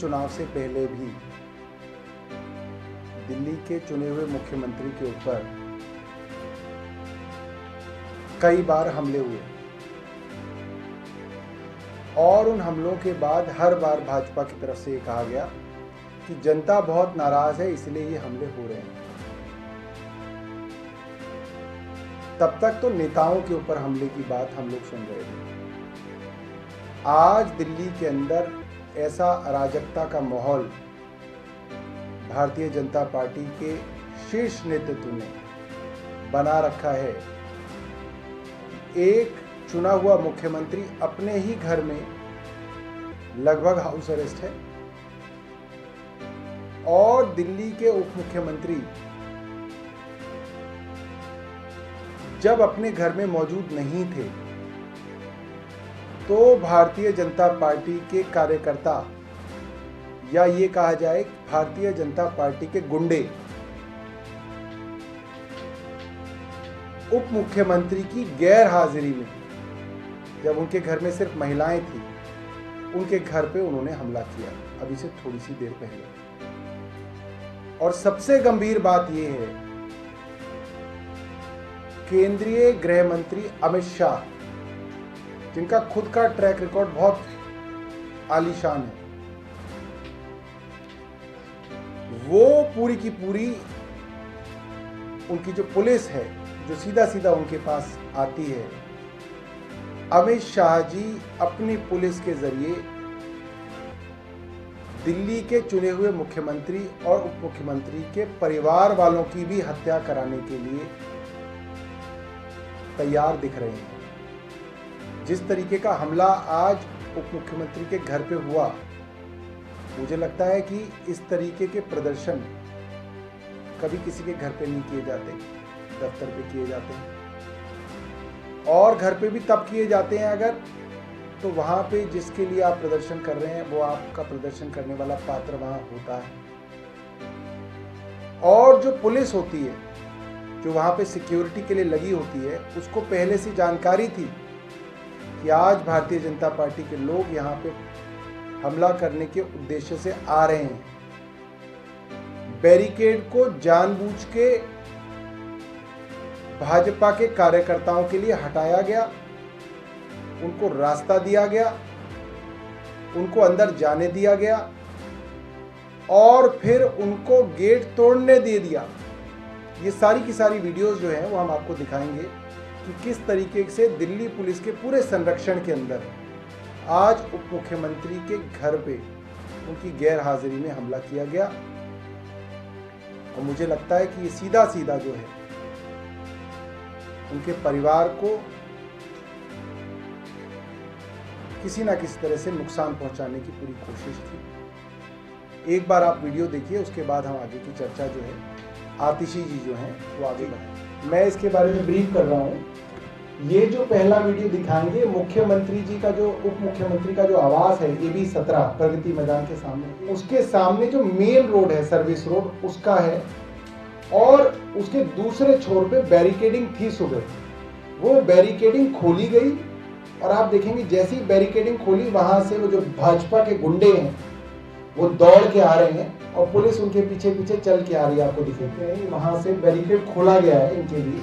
चुनाव से पहले भी दिल्ली के चुने हुए मुख्यमंत्री के ऊपर कई बार हमले हुए और उन हमलों के बाद हर बार भाजपा की तरफ से ये कहा गया कि जनता बहुत नाराज है इसलिए ये हमले हो रहे हैं। तब तक तो नेताओं के ऊपर हमले की बात हम लोग सुन रहे थे। आज दिल्ली के अंदर ऐसा अराजकता का माहौल भारतीय जनता पार्टी के शीर्ष नेतृत्व ने बना रखा है। एक चुना हुआ मुख्यमंत्री अपने ही घर में लगभग हाउस अरेस्ट है और दिल्ली के उप मुख्यमंत्री जब अपने घर में मौजूद नहीं थे तो भारतीय जनता पार्टी के कार्यकर्ता या ये कहा जाए भारतीय जनता पार्टी के गुंडे उप मुख्यमंत्री की गैर हाजिरी में, जब उनके घर में सिर्फ महिलाएं थी, उनके घर पे उन्होंने हमला किया अभी से थोड़ी सी देर पहले। और सबसे गंभीर बात यह है, केंद्रीय गृह मंत्री अमित शाह, जिनका खुद का ट्रैक रिकॉर्ड बहुत आलीशान है, वो पूरी की पूरी उनकी जो पुलिस है जो सीधा सीधा उनके पास आती है, अमित शाह जी अपनी पुलिस के जरिए दिल्ली के चुने हुए मुख्यमंत्री और उप मुख्यमंत्री के परिवार वालों की भी हत्या कराने के लिए तैयार दिख रहे हैं। जिस तरीके का हमला आज उप मुख्यमंत्री के घर पे हुआ, मुझे लगता है कि इस तरीके के प्रदर्शन कभी किसी के घर पे नहीं किए जाते, दफ्तर पे किए जाते हैं। और घर पे भी तब किए जाते हैं अगर तो वहां पे जिसके लिए आप प्रदर्शन कर रहे हैं वो आपका प्रदर्शन करने वाला पात्र वहां होता है। और जो पुलिस होती है जो वहां पे सिक्योरिटी के लिए लगी होती है, उसको पहले से जानकारी थी कि आज भारतीय जनता पार्टी के लोग यहाँ पे हमला करने के उद्देश्य से आ रहे हैं। बैरिकेड को जानबूझ के भाजपा के कार्यकर्ताओं के लिए हटाया गया, उनको रास्ता दिया गया, उनको अंदर जाने दिया गया और फिर उनको गेट तोड़ने दे दिया। ये सारी की सारी वीडियोस जो हैं वो हम आपको दिखाएंगे कि किस तरीके से दिल्ली पुलिस के पूरे संरक्षण के अंदर आज उप मुख्यमंत्री के घर पे उनकी गैर हाजिरी में हमला किया गया। और मुझे लगता है कि ये सीधा सीधा जो है उनके परिवार को किसी ना किसी तरह से नुकसान पहुंचाने की पूरी कोशिश थी। एक बार आप वीडियो देखिए, उसके बाद हम आगे की चर्चा जो है आतिशी जी जो हैं वो आगे बढ़ाएं। मैं इसके बारे में ब्रीफ कर रहा हूँ। ये जो पहला वीडियो दिखाएंगे मुख्यमंत्री जी का जो उप मुख्यमंत्री का जो आवास है AB 17 प्रगति मैदान के सामने, उसके सामने जो मेन रोड है सर्विस रोड उसका है और उसके दूसरे छोर पे बैरिकेडिंग थी सुबह। वो बैरिकेडिंग खोली गई और आप देखेंगे जैसी बैरिकेडिंग खोली वहां से वो जो भाजपा के गुंडे हैं वो दौड़ के आ रहे हैं और पुलिस उनके पीछे पीछे चल के आ रही है। आपको दिखेंगे वहां से बैरिकेड खोला गया है इनके लिए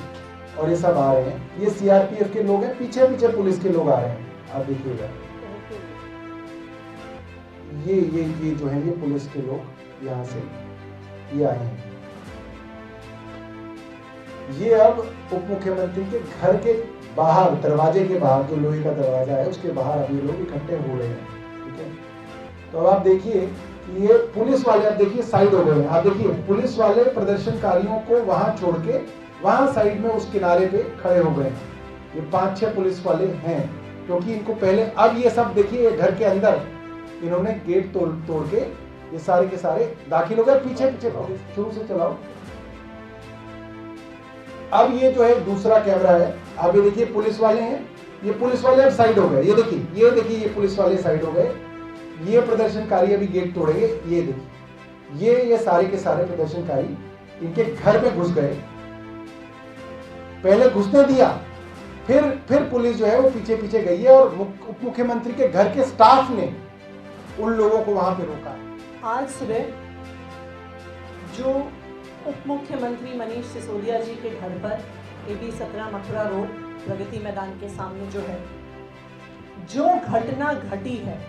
और ये सब आ रहे हैं। ये CRPF के लोग हैं, पीछे पीछे पुलिस के लोग आ रहे हैं। आप देखिएगा ये जो है ये पुलिस के लोग यहाँ से ये आए हैं। ये अब उप मुख्यमंत्री के घर के बाहर दरवाजे के बाहर जो लोहे का दरवाजा है उसके बाहर अब ये लोग इकट्ठे हो रहे हैं। ठीक है, तो अब आप देखिए कि ये पुलिस वाले अब देखिए साइड हो गए हैं। आप देखिए पुलिस वाले प्रदर्शनकारियों को वहां छोड़ के वहां साइड में उस किनारे पे खड़े हो गए। ये 5-6 पुलिस वाले हैं क्योंकि इनको पहले अब ये सब देखिए घर के अंदर इन्होंने गेट तोड़ के ये सारे के सारे दाखिल हो गए। पीछे पीछे शुरू से चलाओ। अब ये जो है दूसरा कैमरा है, अब ये देखिए पुलिस वाले हैं, ये पुलिस वाले अब साइड हो गए। ये देखिए ये पुलिस वाले साइड हो गए। ये प्रदर्शनकारी अभी गेट तोड़ेंगे। ये देखिए ये सारे के सारे प्रदर्शनकारी इनके घर पे घुस गए। पहले घुसने दिया, फिर पुलिस जो है वो पीछे पीछे गई है और उप मुख्यमंत्री के घर के स्टाफ ने उन लोगों को वहां पे रोका है। आज सुबह जो उप मुख्यमंत्री मनीष सिसोदिया जी के घर पर AB 17 मथुरा रोड प्रगति मैदान के सामने जो है, जो घटना घटी है,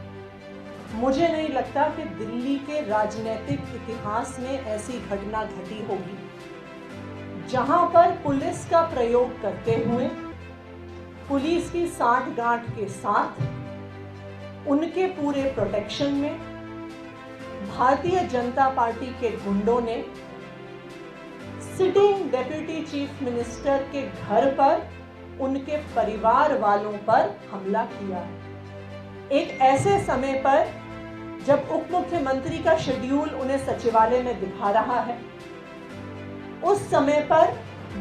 मुझे नहीं लगता कि दिल्ली के राजनीतिक इतिहास में ऐसी घटना घटी होगी जहां पर पुलिस का प्रयोग करते हुए, पुलिस की सांठ-गांठ के साथ, उनके पूरे प्रोटेक्शन में भारतीय जनता पार्टी के गुंडों ने सिटिंग डिप्टी चीफ मिनिस्टर के घर पर, उनके परिवार वालों पर हमला किया है। एक ऐसे समय पर जब उप मुख्यमंत्री का शेड्यूल उन्हें सचिवालय में दिखा रहा है, उस समय पर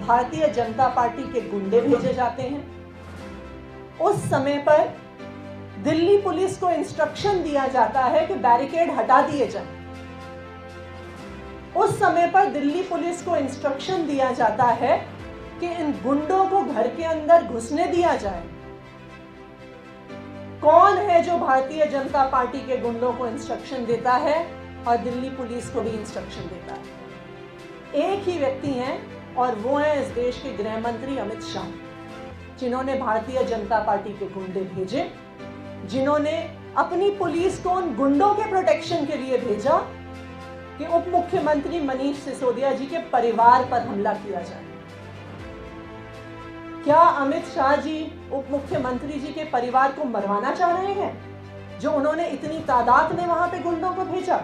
भारतीय जनता पार्टी के गुंडे भेजे जाते हैं। उस समय पर दिल्ली पुलिस को इंस्ट्रक्शन दिया जाता है कि बैरिकेड हटा दिए जाएं। उस समय पर दिल्ली पुलिस को इंस्ट्रक्शन दिया जाता है कि इन गुंडों को घर के अंदर घुसने दिया जाए। कौन है जो भारतीय जनता पार्टी के गुंडों को इंस्ट्रक्शन देता है और दिल्ली पुलिस को भी इंस्ट्रक्शन देता है? एक ही व्यक्ति हैं और वो हैं इस देश के गृह मंत्री अमित शाह, जिन्होंने भारतीय जनता पार्टी के गुंडे भेजे, जिन्होंने अपनी पुलिस को उन गुंडों के प्रोटेक्शन के लिए भेजा कि उप मुख्यमंत्री मनीष सिसोदिया जी के परिवार पर हमला किया जाए। क्या अमित शाह जी उप मुख्यमंत्री जी के परिवार को मरवाना चाह रहे हैं, जो उन्होंने इतनी तादाद में वहां पे गुंडों को भेजा?